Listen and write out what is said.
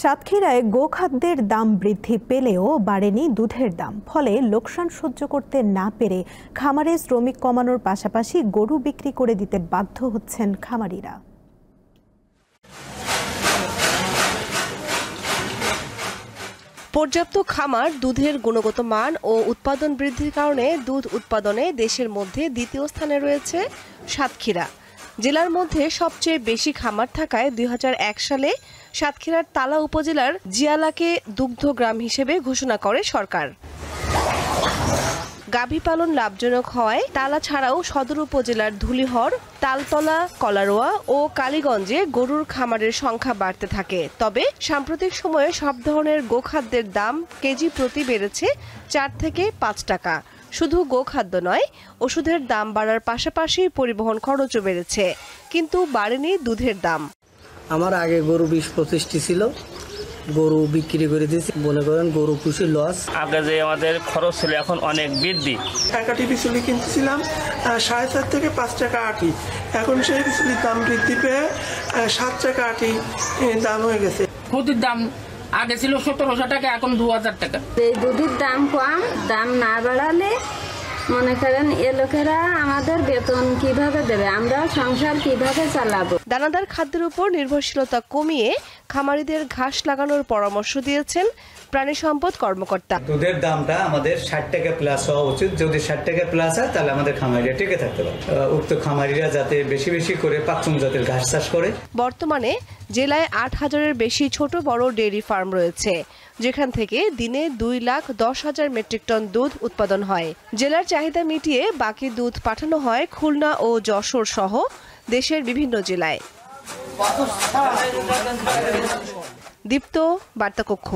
সাতক্ষীরায় গোখাদ্যের দাম বৃদ্ধি পেলেও বাড়েনি দুধের দাম। ফলে লোকসান সহ্য করতে না পেরে খামারে শ্রমিক কমানোর পাশাপাশি গরু বিক্রি করে দিতে বাধ্য হচ্ছেন খামারিরা। পর্যাপ্ত খামার, দুধের গুণগত মান ও উৎপাদন বৃদ্ধির কারণে দুধ উৎপাদনে দেশের মধ্যে দ্বিতীয় স্থানে রয়েছে সাতক্ষীরা। জেলার মধ্যে সবচেয়ে বেশি খামার থাকায় ২০০১ সালে সাতক্ষীরার তালা উপজেলার জিয়ালাকে দুগ্ধ গ্রাম হিসেবে ঘোষণা করে সরকার। গাভী পালন লাভজনক হওয়ায় তালা ছাড়াও সদর উপজেলার ধুলিহর, তালতলা, কলারোয়া ও কালীগঞ্জে গরুর খামারের সংখ্যা বাড়তে থাকে। তবে সাম্প্রতিক সময়ে সব ধরনের গোখাদ্যের দাম কেজি প্রতি বেড়েছে ৪ থেকে ৫ টাকা। শুধু গোখাদ্য নয়, ওষুধের দাম বাড়ার পাশাপাশি পরিবহন খরচও বেড়েছে, কিন্তু বাড়েনি দুধের দাম। আমার আগে গরু ২০-২৫টি ছিল, গরু বিক্রি করে দিয়েছি। মনে করেন গরু খুশি লস। আগে যে আমাদের খরচ ছিল এখন অনেক বৃদ্ধি। টাকাটি বিচুলি কিনতেছিলাম ৪.৫ থেকে ৫ টাকা আটি, এখন সেই বিচুলির দাম বৃদ্ধি পেয়ে ৭ টাকা আটি দাম হয়ে গেছে। দুধের দাম আগে ছিল ১৭০০ টাকা, এখন ২০০০ টাকা। এই দুধের দাম কম, দাম না বাড়ালে মনে করেন এ লোকেরা আমাদের বেতন কিভাবে দেবে, আমরা সংসার কিভাবে চালাবো। দানাদার খাদ্যের উপর নির্ভরশীলতা কমিয়ে খামারিদের ঘাস লাগানোর পরামর্শ দিয়েছেন প্রাণী সম্পদ কর্মকর্তা। দুধের দামটা আমাদের ৬০ টাকা প্লাস হওয়া উচিত। যদি ৬০ টাকা প্লাস হয় তাহলে আমাদের খামারিরা টিকে থাকতে পারে। উক্ত খামারিরা যাতে বেশি বেশি করে পাকচুং জাতের ঘাস চাষ করে। বর্তমানে জেলায় ৮,০০০-এর বেশি ছোট বড় ডেইরি ফার্ম রয়েছে, যেখান থেকে দিনে 2,১০,০০০ মেট্রিক টন দুধ উৎপাদন হয়। জেলার চাহিদা মিটিয়ে বাকি দুধ পাঠানো হয় খুলনা ও যশোর সহ দেশের বিভিন্ন জেলায়। দীপ্ত, বার্তা কক্ষ।